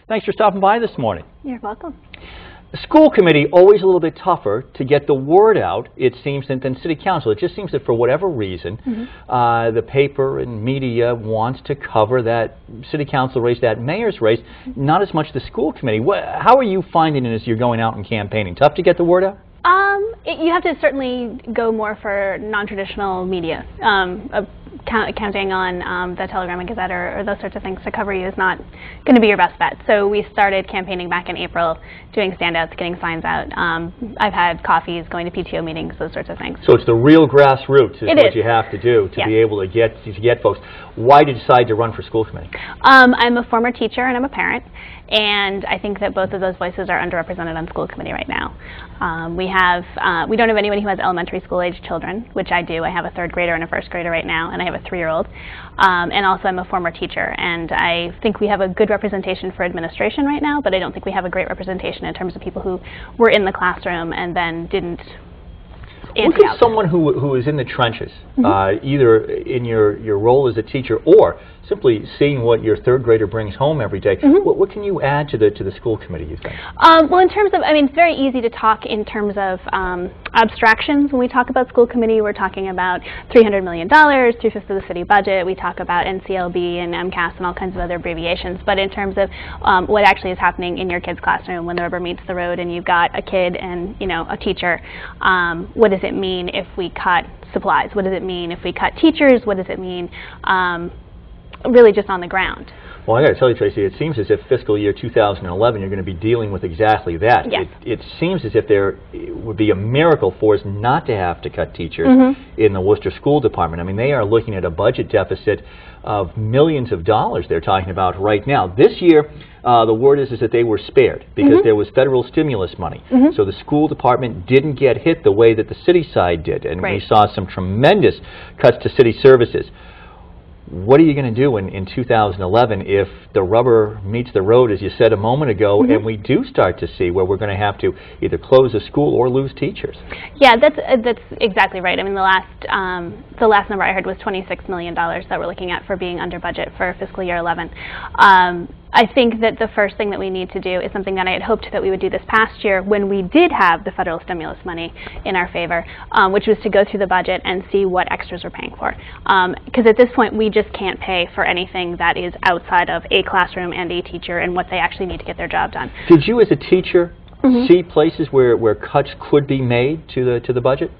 Thanks for stopping by this morning. You're welcome. The school committee, always a little bit tougher to get the word out, it seems, than city council. It just seems that for whatever reason, the paper and media wants to cover that city council race, that mayor's race, not as much the school committee. How are you finding it as you're going out and campaigning? Tough to get the word out? You have to certainly go more for non-traditional media. Counting on the Telegram and Gazette or those sorts of things to cover you is not going to be your best bet. So we started campaigning back in April, doing standouts, getting signs out. I've had coffees, going to PTO meetings, those sorts of things. So it's the real grassroots is what you have to do to be able to get folks. Why did you decide to run for school committee? I'm a former teacher and I'm a parent, and I think that both of those voices are underrepresented on school committee right now. We don't have anyone who has elementary school age children, which I do. I have a 3rd grader and a 1st grader right now, and I have a 3-year-old. And also I'm a former teacher, and I think we have a good representation for administration right now, but I don't think we have a great representation in terms of people who were in the classroom and then didn't Look at someone who is in the trenches, either in your role as a teacher or simply seeing what your 3rd grader brings home every day. What can you add to the school committee, you think? Well, in terms of, it's very easy to talk in terms of abstractions. When we talk about school committee, we're talking about $300 million, 3/5 of the city budget. We talk about NCLB and MCAS and all kinds of other abbreviations. But in terms of what actually is happening in your kid's classroom when the rubber meets the road and you've got a kid and a teacher, what does it mean if we cut supplies? What does it mean if we cut teachers? What does it mean really just on the ground? Well, I got to tell you, Tracy, it seems as if fiscal year 2011 you're going to be dealing with exactly that. Yes. It seems as if there would be a miracle for us not to have to cut teachers in the Worcester School Department. I mean, they are looking at a budget deficit of millions of dollars they're talking about right now. This year, the word is that they were spared because there was federal stimulus money. So the school department didn't get hit the way that the city side did, and we saw some tremendous cuts to city services. What are you going to do in 2011 if the rubber meets the road, as you said a moment ago, and we do start to see where we're going to have to either close a school or lose teachers? Yeah, that's exactly right. I mean, the last number I heard was $26 million that we're looking at for being under budget for fiscal year 11. I think that the first thing that we need to do is something that I had hoped that we would do this past year when we did have the federal stimulus money in our favor, which was to go through the budget and see what extras we're paying for. Because at this point, we just can't pay for anything that is outside of a classroom and a teacher and what they actually need to get their job done. Did you, as a teacher, see places where cuts could be made to the budget?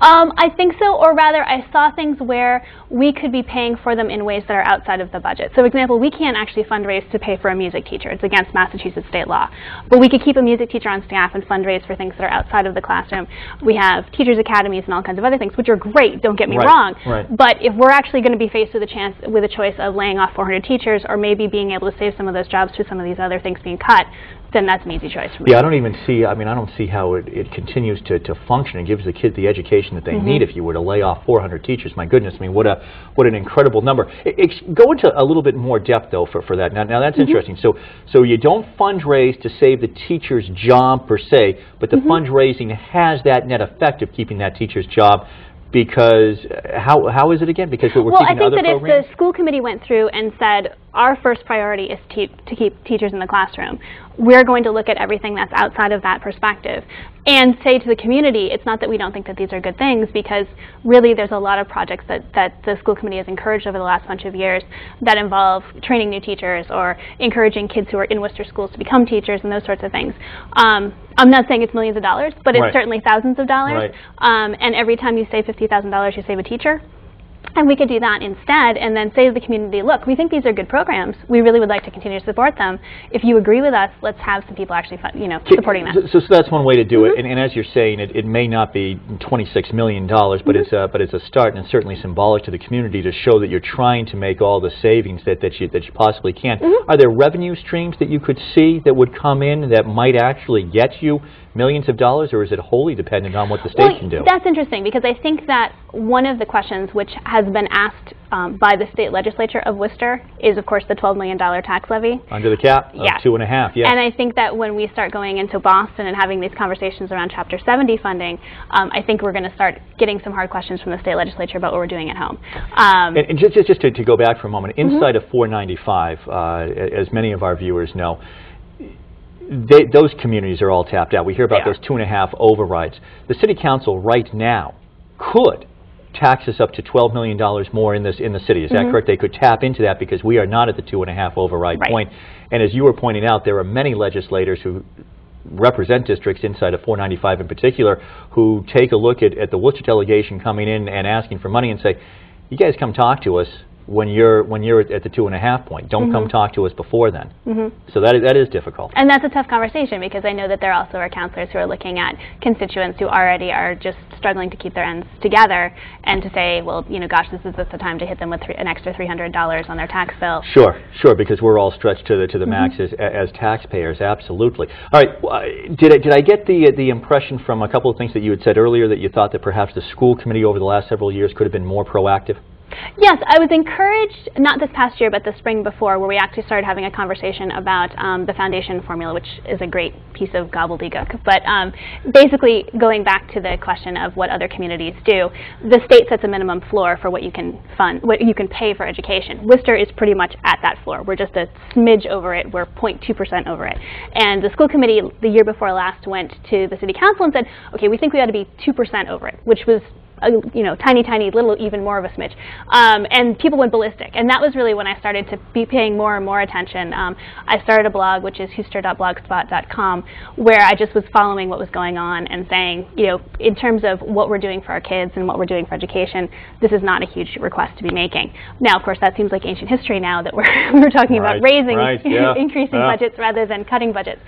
I think so, or rather I saw things where we could be paying for them in ways that are outside of the budget. So, for example, we can't actually fundraise to pay for a music teacher. It's against Massachusetts state law. But we could keep a music teacher on staff and fundraise for things that are outside of the classroom. We have teachers' academies and all kinds of other things, which are great, don't get me wrong. But if we're actually going to be faced with a choice of laying off 400 teachers or maybe being able to save some of those jobs through some of these other things being cut, then that's an easy choice for me. Yeah, I don't see how it continues to function and gives the kids the education that they need if you were to lay off 400 teachers. My goodness, I mean, what an incredible number. Go into a little bit more depth, though, for that. Now that's interesting. So you don't fundraise to save the teacher's job, per se, but the fundraising has that net effect of keeping that teacher's job. Because how is it again? Because we're keeping other programs? Well, I think that if the school committee went through and said our first priority is to keep teachers in the classroom, we're going to look at everything that's outside of that perspective and say to the community, it's not that we don't think that these are good things, because really there's a lot of projects that the school committee has encouraged over the last bunch of years that involve training new teachers or encouraging kids who are in Worcester schools to become teachers and those sorts of things. I'm not saying it's millions of dollars, but it's certainly thousands of dollars. And every time you save $50,000, you save a teacher. And we could do that instead and then say to the community, look, we think these are good programs. We really would like to continue to support them. If you agree with us, let's have some people actually supporting that. So that's one way to do it. And as you're saying, it may not be $26 million, but it's a start, and it's certainly symbolic to the community to show that you're trying to make all the savings that you possibly can. Are there revenue streams that you could see that would come in that might actually get you millions of dollars, or is it wholly dependent on what the state can do? That's interesting, because I think that one of the questions which has been asked by the state legislature of Worcester is, of course, the $12 million tax levy. Under the cap of yes. 2.5, yes. And I think that when we start going into Boston and having these conversations around Chapter 70 funding, I think we're going to start getting some hard questions from the state legislature about what we're doing at home. And just to go back for a moment, inside of 495, as many of our viewers know, those communities are all tapped out. We hear about those 2.5 overrides. The city council right now could tax us up to $12 million more in the city. Is that correct? They could tap into that because we are not at the 2.5 override point. And as you were pointing out, there are many legislators who represent districts inside of 495 in particular who take a look at the Worcester delegation coming in and asking for money and say, you guys come talk to us when you're at the 2.5 point. Don't come talk to us before then. So that is difficult. And that's a tough conversation because I know that there also are counselors who are looking at constituents who already are just struggling to keep their ends together and to say, well, you know, gosh, this is the time to hit them with an extra $300 on their tax bill. Sure, because we're all stretched to the max as taxpayers, absolutely. All right, did I get the impression from a couple of things that you had said earlier that you thought that perhaps the school committee over the last several years could have been more proactive? Yes, I was encouraged, not this past year, but the spring before, where we actually started having a conversation about the foundation formula, which is a great piece of gobbledygook. But basically, going back to the question of what other communities do, the state sets a minimum floor for what you can fund, what you can pay for education. Worcester is pretty much at that floor. We're just a smidge over it. We're 0.2% over it. And the school committee, the year before last, went to the city council and said, okay, we think we ought to be 2% over it, which was tiny little, even more of a smidge. And people went ballistic. And that was really when I started to be paying more and more attention. I started a blog, which is hooster.blogspot.com, where I just was following what was going on and saying, you know, in terms of what we're doing for our kids and what we're doing for education, this is not a huge request to be making. Now, of course, that seems like ancient history now that we're talking about raising, increasing budgets rather than cutting budgets.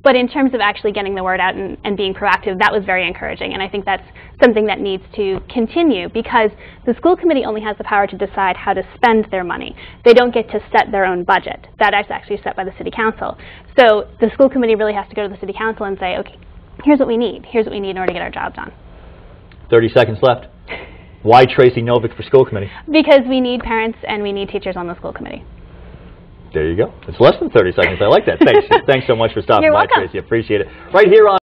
But in terms of actually getting the word out and being proactive, that was very encouraging. And I think that's something that needs to continue because the school committee only has the power to decide how to spend their money. They don't get to set their own budget. That is actually set by the city council. So the school committee really has to go to the city council and say, okay, here's what we need. Here's what we need in order to get our job done. 30 seconds left. Why Tracy Novick for school committee? Because we need parents and we need teachers on the school committee. There you go. It's less than 30 seconds. I like that. Thanks so much for stopping by, You're welcome. Tracy. Appreciate it. Right here on